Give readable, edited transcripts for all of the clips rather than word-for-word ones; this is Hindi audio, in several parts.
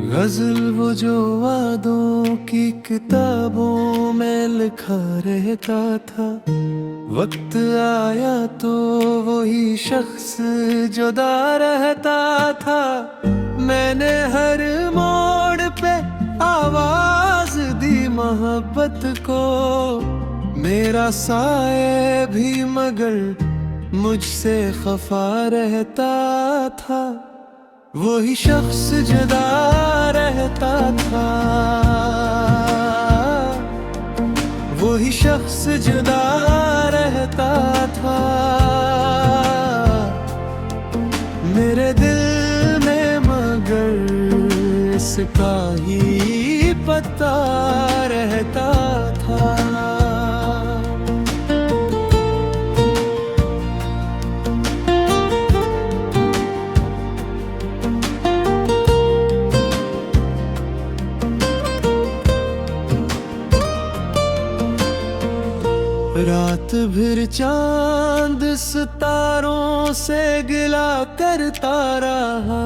गजल वो जो वादों की किताबों में लिखा रहता था, वक्त आया तो वही शख्स जुदा रहता था। मैंने हर मोड़ पे आवाज दी मोहब्बत को, मेरा साए भी मगर मुझसे खफा रहता था। वही शख्स जुदा रहता था, वही शख्स जुदा रहता था। मेरे दिल में मगर इसका ही पता रहता था। रात भर चांद सितारों से गिला करता रहा,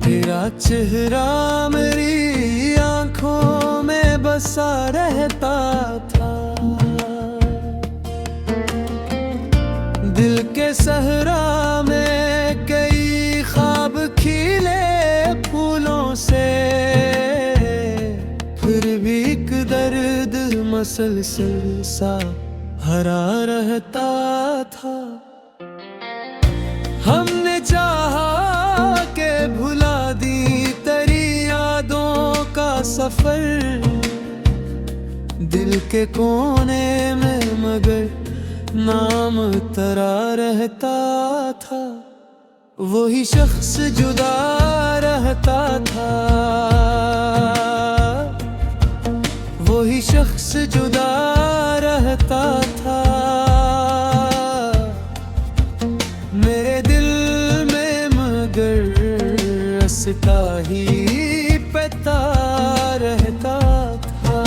तेरा चेहरा मेरी आंखों में बसा रहता था। दिल के सहरा में कई ख्वाब खिले फूलों से, फिर भी एक दर्द मसलसल सा हरा रहता था। हमने चाहा के भुला दी तेरी यादों का सफर, दिल के कोने में मगर नाम तरा रहता था। वही शख्स जुदा रहता था, वही शख्स जुदा रहता था। मेरे दिल में मगर इसका ही पता रहता था।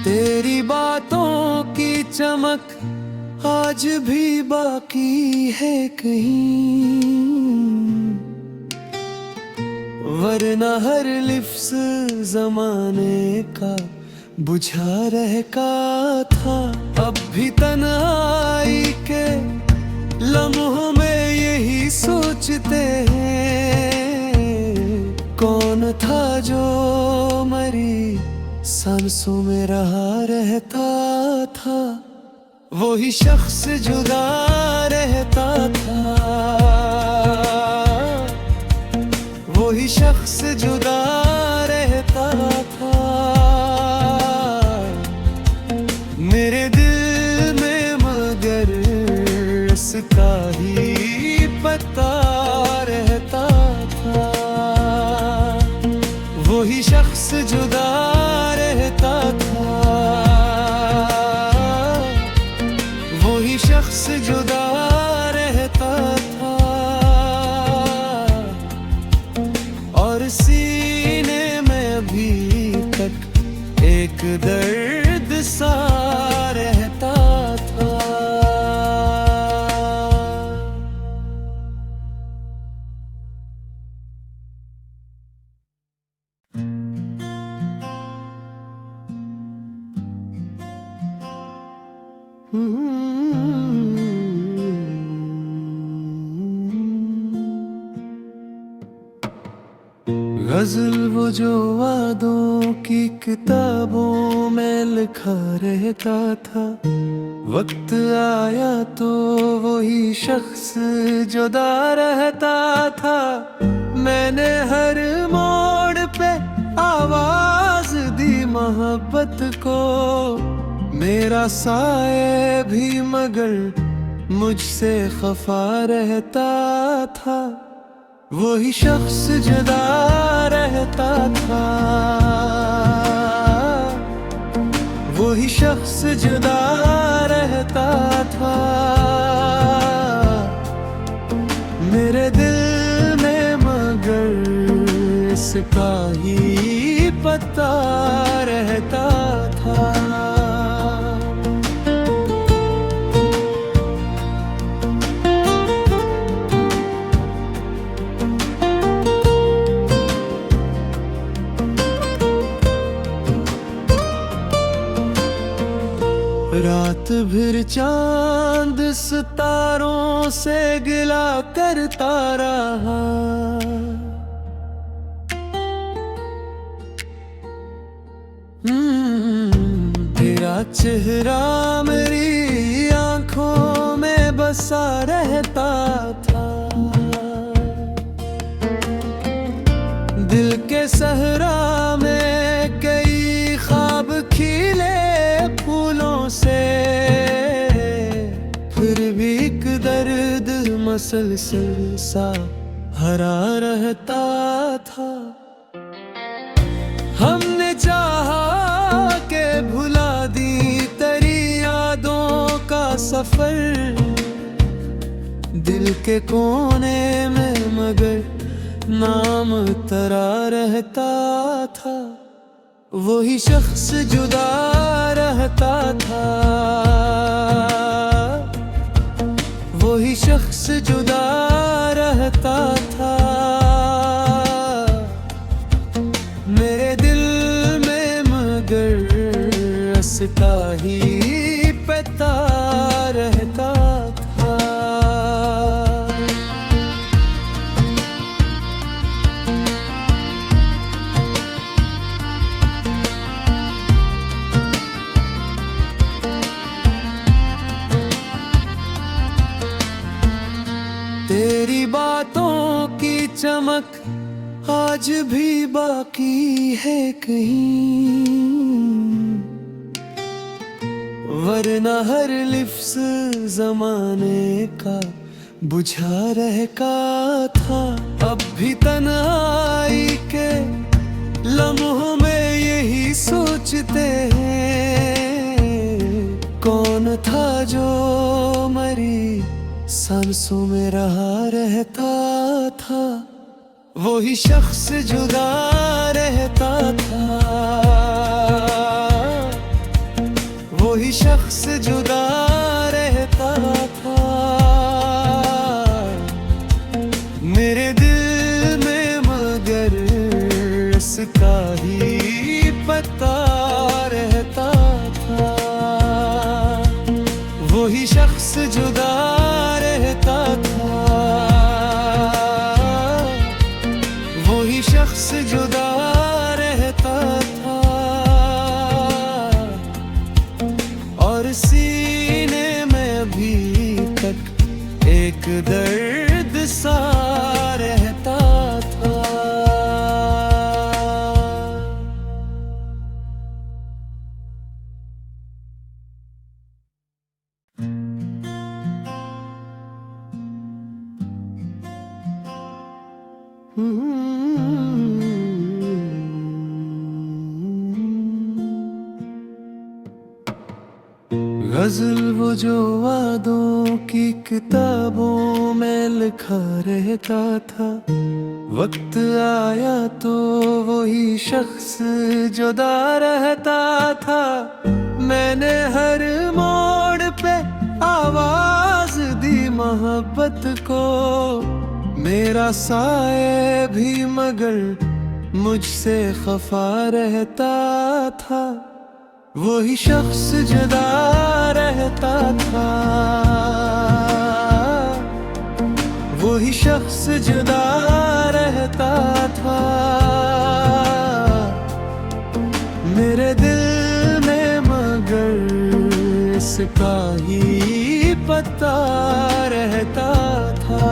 तेरी बातों की चमक आज भी बाकी है कहीं, वरना हर लिफ्ज़ ज़माने का बुझा रहता था। अब भी तन्हाई के लम्हों में यही सोचते हैं, कौन था जो मरी सांसों में रहा रहता था। वही शख्स जुदा रहता था, वही शख्स जुदा रहता था। मेरे दिल में मगर इसका ही पता रहता था। वही शख्स जुदा रहता था, वही शख्स जुदा रहता था। और सीने में अभी तक एक दर्द सा रहता था। गजल वो जो वादों की किताबों में लिखा रहता था, वक्त आया तो वही शख्स जुदा रहता था। मैंने हर मोड़ पे आवाज दी मोहब्बत को, मेरा साए भी मगर मुझसे खफा रहता था। वही शख्स जुदा रहता था, वही शख्स जुदा रहता था। मेरे दिल में मगर इसका ही पता रहता था। रात भर चांद सितारों से गिला करता रहा, तेरा चेहरा मेरी आंखों में बसा रहता था। दिल के सहरा में कई ख्वाब खिले फूलों से, फिर भी एक दर्द मसलसल सा हरा रहता था। हमने चाहा के भुला दी तेरी यादों का सफर, दिल के कोने में मगर नाम तरा रहता था। वही शख्स जुदा रहता था, वही शख्स जुदा रहता था। मेरे दिल में मगर उसका ही पता रहता था। तेरी बातों की चमक आज भी बाकी है कहीं, वरना हर लिफ्स जमाने का बुझा रहता था। अब भी तन्हाई के लम्हों में यही सोचते हैं, कौन था जो मरी सांसों में रहा रहता था। वही शख्स जुदा रहता था, वही शख्स जुदा रहता था। मेरे दिल में मगर इसका ही पता रहता था। वही शख्स जुदा रहता था, वही शख्स जुदा रहता था। और सीने में अभी तक एक दर्द सा रहता था। गजल वो जो वादों की किताबों में लिखा रहता था, वक्त आया तो वही शख्स जुदा रहता था। मैंने हर मोड़ पे आवाज दी मोहब्बत को, मेरा साए भी मगर मुझसे खफा रहता था। वही शख्स जुदा रहता था, वही शख्स जुदा रहता था। मेरे दिल में मगर इसका ही पता रहता था।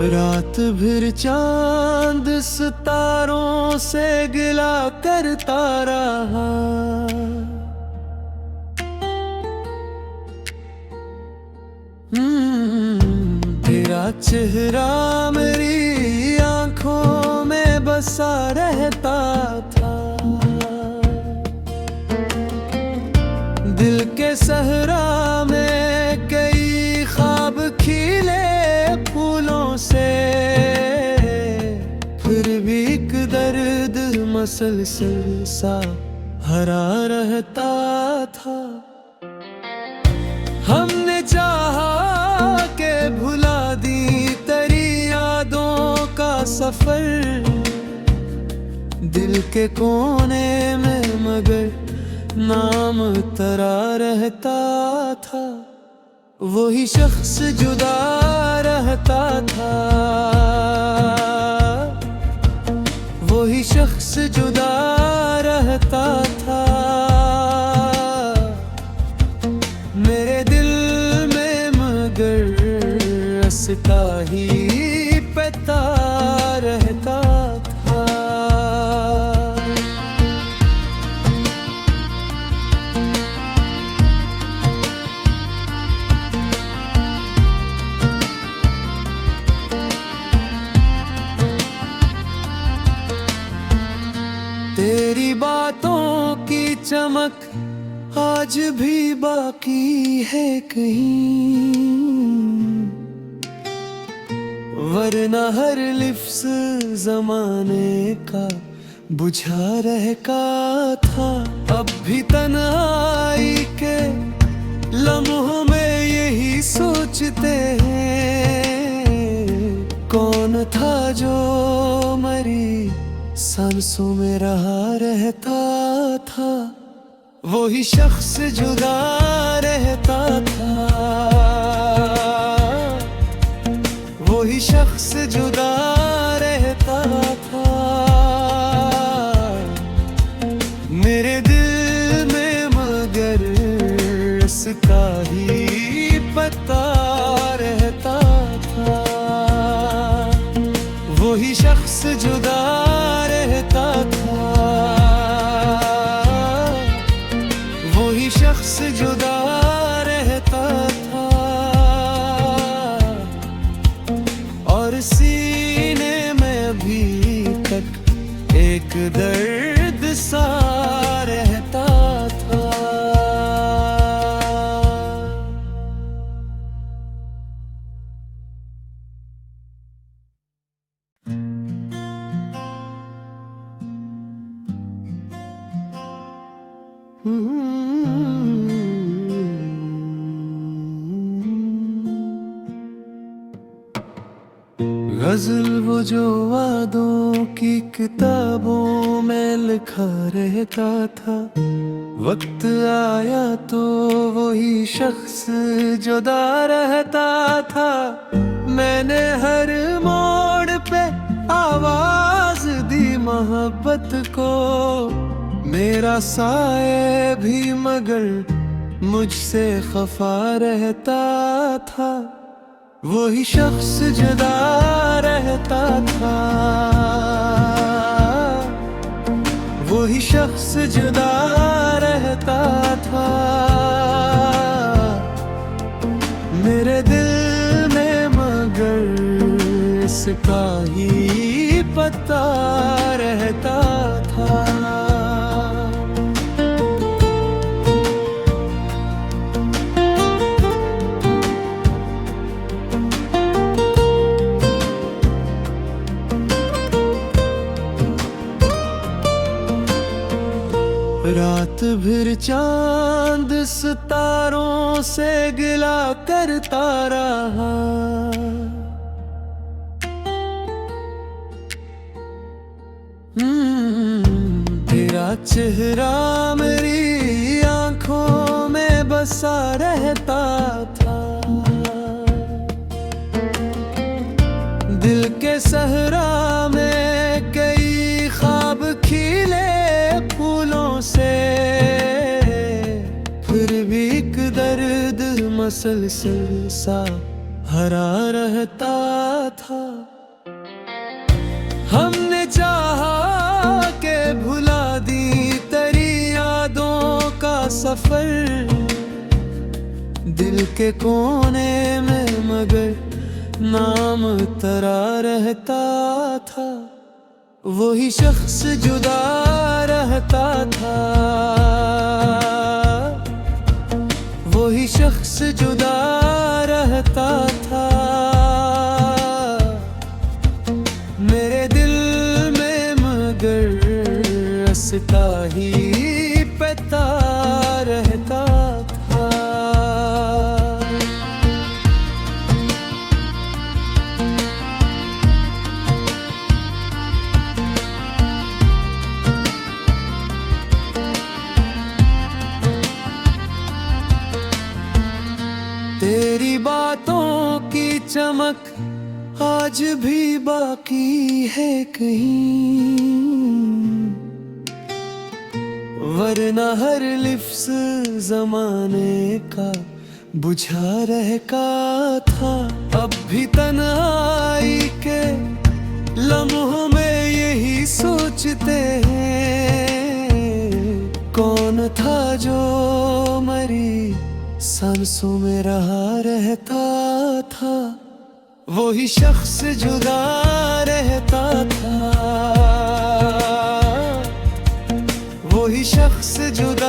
रात भर चांद सितारों से गिला करता रहा। तेरा चेहरा मेरी आंखों में बसा रहता था। दिल के सहरा में कई ख्वाब खिले फूलों से, फिर भी एक दर्द मसलसल सा हरा रहता था। हमने चाहा के भुला दी तेरी यादों का सफर, दिल के कोने में मगर नाम तरा रहता था। वही शख्स जुदा रहता था, वही शख्स जुदा रहता था। मेरे दिल में मगर असता ही पता रहता था। तेरी बातों की चमक आज भी बाकी है कहीं, वरना हर लिफ्स जमाने का बुझा रहता था। अब भी तन्हाई के लम्हों में यही सोचते हैं, कौन था जो मरी सांसों में रहा रहता था। वही शख्स जुदा रहता था, वही शख्स जुदा रहता था। मेरे दिल में मगर इसका ही पता रहता था। वही शख्स जुदा रहता था, वही शख्स जुदा रहता था। और सीने में अभी तक एक दर्द सा रहता था। गजल वो जो वादों की किताबों में लिखा रहता था, वक्त आया तो वही शख्स जुदा रहता था। मैंने हर मोड़ पे आवाज दी मोहब्बत को, मेरा साए भी मगर मुझसे खफा रहता था। वही शख्स जुदा रहता था, वही शख्स जुदा रहता था। मेरे दिल में मगर इसका ही पता रहता था। रात भर चांद सितारों से गिला करता रहा। तेरा चेहरा मेरी आंखों में बसा रहता था। दिल के सहरा में कई ख्वाब खिले फूलों से, फिर भी एक दर्द मसलसल सा भरा रहता था। हमने चाहा के भुला दी तेरी यादों का सफर, दिल के कोने में मगर नाम तेरा रहता था। वही शख्स जुदा रहता था, वही शख्स जुदा रहता था। मेरे दिल में मगर रसता ही पता रहता था। तेरी बातों की चमक आज भी बाकी है कहीं, वरना हर लिफ्ज़ ज़माने का बुझा रहता था। अब भी तन्हाई के लम्हों में यही सोचते हैं, कौन था जो मरी सांसों में रहा रहता था। वही शख्स जुदा रहता था, वही शख्स जुदा